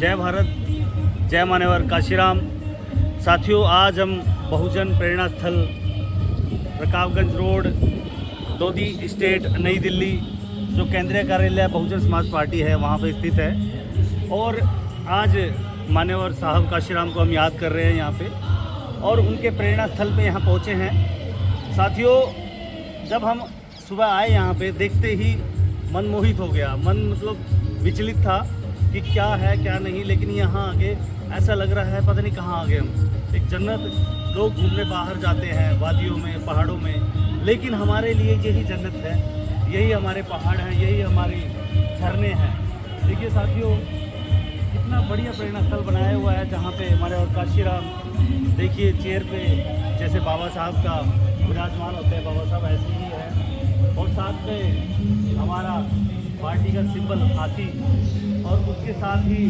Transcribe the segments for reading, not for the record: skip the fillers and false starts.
जय भारत, जय मान्यवर काशीराम। साथियों, आज हम बहुजन प्रेरणा स्थल रकाबगंज रोड, लोधी स्टेट, नई दिल्ली, जो केंद्रीय कार्यालय बहुजन समाज पार्टी है वहाँ पे स्थित है। और आज मान्यवर साहब काशीराम को हम याद कर रहे हैं यहाँ पे, और उनके प्रेरणा स्थल पे यहाँ पहुँचे हैं। साथियों, जब हम सुबह आए यहाँ पे, देखते ही मन मोहित हो गया। मन मतलब विचलित था कि क्या है क्या नहीं, लेकिन यहाँ आके ऐसा लग रहा है पता नहीं कहाँ आ गए हम। एक जन्नत। लोग घूमने बाहर जाते हैं वादियों में, पहाड़ों में, लेकिन हमारे लिए यही जन्नत है, यही हमारे पहाड़ हैं, यही हमारे झरने हैं। देखिए साथियों, कितना बढ़िया प्रेरणा स्थल बनाया हुआ है, जहाँ पे हमारे और काशीराम देखिए चेयर पे जैसे बाबा साहब का विराजमान होते हैं, बाबा साहब ऐसे ही है। और साथ में हमारा पार्टी का सिंबल हाथी, और उसके साथ ही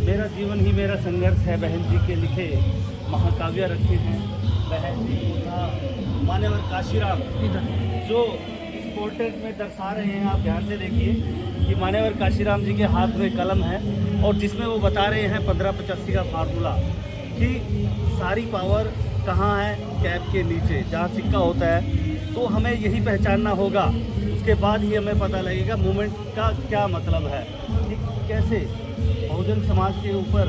मेरा जीवन ही मेरा संघर्ष है बहन जी के लिखे महाकाव्य रखे हैं। बहन जी तथा मान्यवर काशीराम जो इस पोर्ट्रेट में दर्शा रहे हैं, आप ध्यान से देखिए कि मान्यवर काशीराम जी के हाथ में कलम है, और जिसमें वो बता रहे हैं 1585 का फार्मूला कि सारी पावर कहाँ है, कैप के नीचे जहाँ सिक्का होता है। तो हमें यही पहचानना होगा, उसके बाद ही हमें पता लगेगा मूवमेंट का क्या मतलब है, कि कैसे बहुजन समाज के ऊपर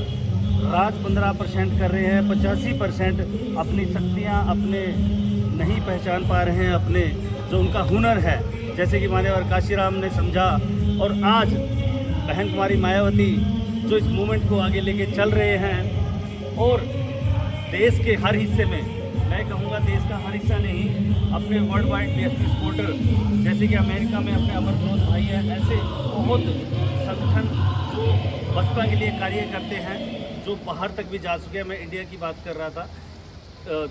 राज 15% कर रहे हैं, 85% अपनी शक्तियाँ अपने नहीं पहचान पा रहे हैं, अपने जो उनका हुनर है, जैसे कि मान्यवर काशीराम ने समझा। और आज बहन कुमारी मायावती जो इस मूवमेंट को आगे लेके चल रहे हैं, और देश के हर हिस्से में, मैं कहूँगा देश का हर हिस्सा नहीं, अपने वर्ल्ड वाइड बीएसपी सपोर्टर, जैसे कि अमेरिका में अपने अमरजोत भाई हैं, ऐसे बहुत संगठन जो बसपा के लिए कार्य करते हैं, जो बाहर तक भी जा चुके हैं। मैं इंडिया की बात कर रहा था,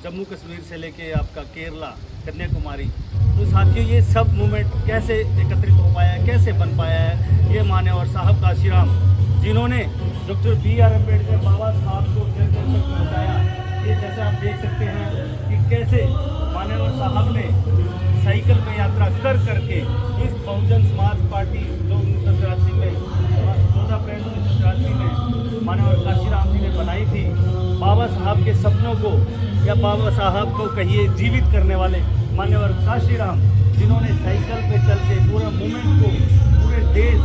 जम्मू कश्मीर से लेके आपका केरला, कन्याकुमारी। तो साथियों, ये सब मूवमेंट कैसे एकत्रित हो पाया है, कैसे बन पाया है, ये मान्यवर साहब काशीराम, जिन्होंने डॉक्टर BR अम्बेडकर बाबा साहब को घर घर तक पहुँचाया। ये जैसे आप देख सकते हैं कि कैसे मान्यवर साहब ने साइकिल में यात्रा कर करके इस बहुजन समाज पार्टी जो 1984 में 14 अप्रैल 1984 में मान्यवर काशीराम जी ने बनाई थी, बाबा साहब के सपनों को, या बाबा साहब को कहिए जीवित करने वाले मान्यवर काशीराम, जिन्होंने साइकिल पे चल के पूरा मूवमेंट को पूरे देश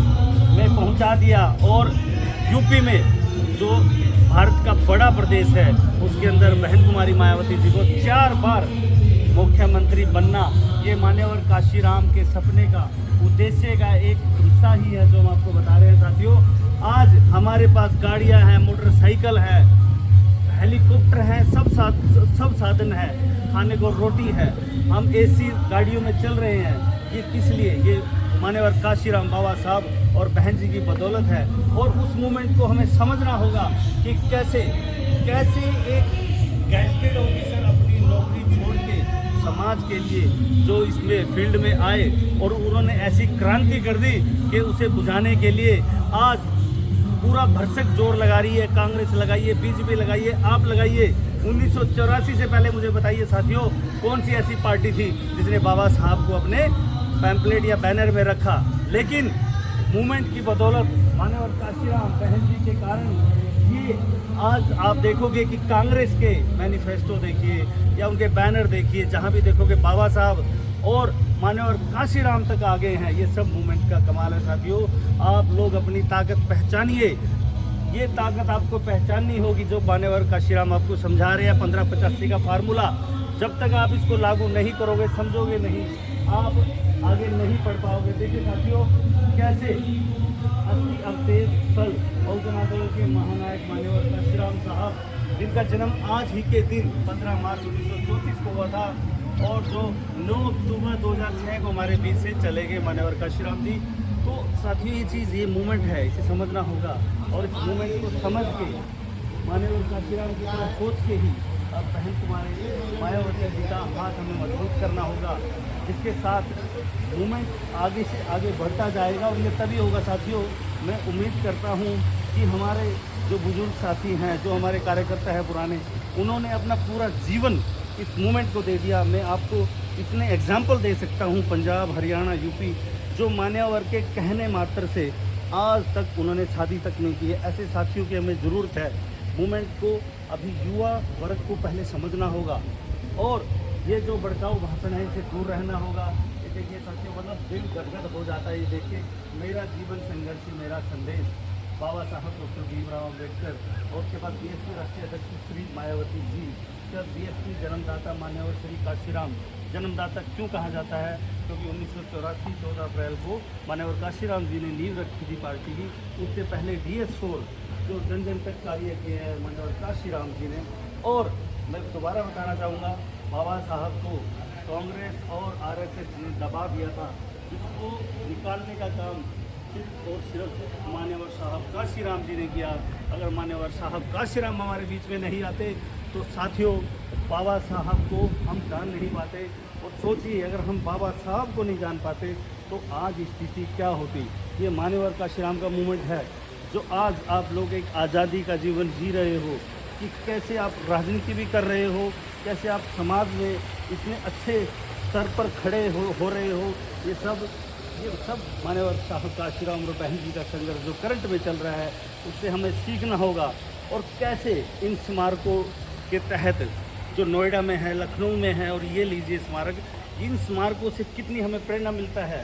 में पहुंचा दिया। और यूपी में जो भारत का बड़ा प्रदेश है, उसके अंदर बहन कुमारी मायावती जी को 4 बार मुख्यमंत्री बनना, ये मान्यवर काशीराम के सपने का, उद्देश्य का एक हिस्सा ही है, जो हम आपको बता रहे हैं। साथियों, आज हमारे पास गाड़ियां हैं, मोटरसाइकिल है, हेलीकॉप्टर है, सब साधन है, खाने को रोटी है, हम AC गाड़ियों में चल रहे हैं। ये किस लिए? ये मान्यवर काशीराम बाबा साहब और बहन जी की बदौलत है। और उस मूवमेंट को हमें समझना होगा कि कैसे एक गैजेटेड ऑफिसर अपनी नौकरी छोड़ के समाज के लिए जो इसमें फील्ड में आए, और उन्होंने ऐसी क्रांति कर दी कि उसे बुझाने के लिए आज पूरा भरसक जोर लगा रही है। कांग्रेस लगाइए, BJP लगाइए, आप लगाइए। 1984 से पहले मुझे बताइए साथियों, कौन सी ऐसी पार्टी थी जिसने बाबा साहब को अपने पैम्पलेट या बैनर में रखा? लेकिन मूवमेंट की बदौलत, मान्यवर काशीराम बहन जी के कारण, ये आज आप देखोगे कि कांग्रेस के मैनिफेस्टो देखिए या उनके बैनर देखिए, जहाँ भी देखोगे बाबा साहब और मान्यवर काशीराम तक आ गए हैं। ये सब मूवमेंट का कमाल है साथियों। आप लोग अपनी ताकत पहचानिए। ये ताकत आपको पहचाननी होगी जो मान्यवर काशीराम आपको समझा रहे हैं, 1585 का फार्मूला। जब तक आप इसको लागू नहीं करोगे, समझोगे नहीं, आप आगे नहीं बढ़ पाओगे। देखिए साथियों, कैसे अस्थि अवशेष स्थल बहुजन आंदोलन के महानायक मान्यवर काशीराम साहब, जिनका जन्म आज ही के दिन 15 मार्च 1934 को हुआ था, और जो 9 अक्टूबर 2006 को हमारे बीच से चले गए मान्यवर काशीराम जी। तो साथियों, ये चीज़, ये मूवमेंट है, इसे समझना होगा, और इस मूवमेंट को समझ के मान्यवर काशीराम की तरह सोच के ही अब बहन कुमारी मायावती जी का हाथ हमें मजबूत करना होगा, जिसके साथ मूवमेंट आगे से आगे बढ़ता जाएगा। और ये तभी होगा साथियों, मैं उम्मीद करता हूँ कि हमारे जो बुजुर्ग साथी हैं, जो हमारे कार्यकर्ता हैं पुराने, उन्होंने अपना पूरा जीवन इस मूवमेंट को दे दिया। मैं आपको इतने एग्जाम्पल दे सकता हूँ, पंजाब, हरियाणा, यूपी, जो मान्यवर के कहने मात्र से आज तक उन्होंने शादी तक नहीं की है। ऐसे साथियों की हमें ज़रूरत है। मूवमेंट को अभी युवा वर्ग को पहले समझना होगा और ये जो भड़काऊ भाषण है इसे दूर रहना होगा। ये देखिए साथियों, मतलब दिल गदगद हो जाता है। ये देखिए, मेरा जीवन संघर्ष ही मेरा संदेश, बाबा साहब डॉक्टर भीमराव अम्बेडकर और उसके बाद बीएसपी राष्ट्रीय अध्यक्ष श्री मायावती जी। जब बीएसपी जन्मदाता मान्यवर श्री काशीराम, जन्मदाता क्यों कहा जाता है? क्योंकि 1984 14 अप्रैल को मान्यवर काशीराम जी ने नींव रखी थी पार्टी की। उससे पहले DS4 जो जन जन तक कार्य किए हैं मान्यवर काशीराम जी ने। और मैं दोबारा बताना चाहूँगा, बाबा साहब को कांग्रेस और RSS ने दबा दिया था, जिसको निकालने का काम सिर्फ और सिर्फ मान्यवर साहब काशीराम जी ने किया। अगर मान्यवर साहब काशीराम हमारे बीच में नहीं आते तो साथियों, बाबा साहब को हम जान नहीं पाते। और सोचिए, अगर हम बाबा साहब को नहीं जान पाते तो आज स्थिति क्या होती। ये मान्यवर काशीराम का मूवमेंट है जो आज आप लोग एक आज़ादी का जीवन जी रहे हो, कि कैसे आप राजनीति भी कर रहे हो, कैसे आप समाज में इतने अच्छे स्तर पर खड़े हो रहे हो। ये सब मान्यवर साहब काशीराम और बहन जी का संघर्ष जो करंट में चल रहा है उससे हमें सीखना होगा। और कैसे इन स्मारकों के तहत जो नोएडा में है, लखनऊ में है, और ये लीजिए स्मारक, इन स्मारकों से कितनी हमें प्रेरणा मिलता है,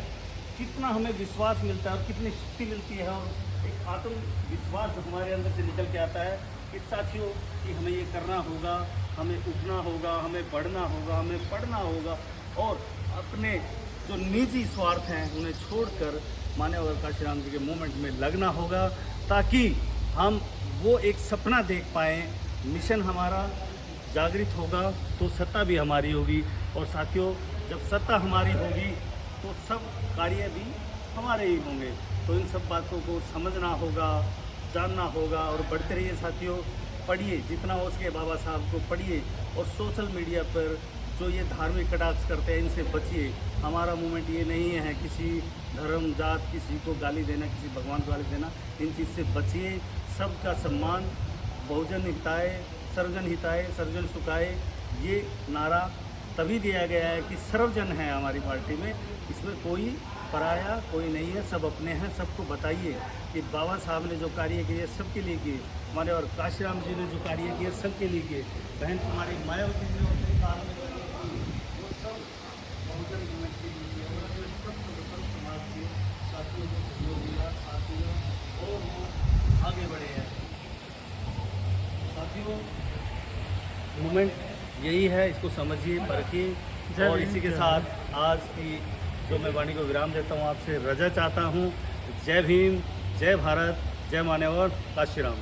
कितना हमें विश्वास मिलता है और कितनी शक्ति मिलती है। और एक आत्मविश्वास हमारे अंदर से निकल के आता है कि साथियों कि हमें ये करना होगा, हमें उठना होगा, हमें बढ़ना होगा, हमें पढ़ना होगा और अपने जो निजी स्वार्थ हैं उन्हें छोड़कर मान्यवर काशीराम जी के मूवमेंट में लगना होगा, ताकि हम वो एक सपना देख पाएँ। मिशन हमारा जागृत होगा तो सत्ता भी हमारी होगी। और साथियों, जब सत्ता हमारी होगी तो सब कार्य भी हमारे ही होंगे। तो इन सब बातों को समझना होगा, जानना होगा और बढ़ते रहिए साथियों। पढ़िए, जितना हो सके बाबा साहब को पढ़िए। और सोशल मीडिया पर जो ये धार्मिक कटाक्ष करते हैं इनसे बचिए। हमारा मूवमेंट ये नहीं है किसी धर्म जात किसी को गाली देना, किसी भगवान को गाली देना। इन चीज़ से बचिए। सबका सम्मान, बहुजन हिताय, सर्वजन हिताय, सर्वजन सुखाय, ये नारा तभी दिया गया है कि सर्वजन है हमारी पार्टी में। इसमें कोई पराया कोई नहीं है, सब अपने हैं। सबको बताइए कि बाबा साहब ने जो कार्य किए सबके लिए किए, हमारे और काशीराम जी ने जो कार्य किए सबके लिए किए, बहन हमारी मायावती जी ने अपने काल में वो सब बहुजन मूवमेंट के लिए किए। और सब समाज के साथियों को सहयोग दिया, साथियों और वो आगे बढ़े हैं। साथियों, मूवमेंट यही है, इसको समझिए, परखिए। और इसी के साथ आज की जो मैं वाणी को विराम देता हूँ, आपसे रजा चाहता हूँ। जय भीम, जय भारत, जय मान्यवर काशीराम।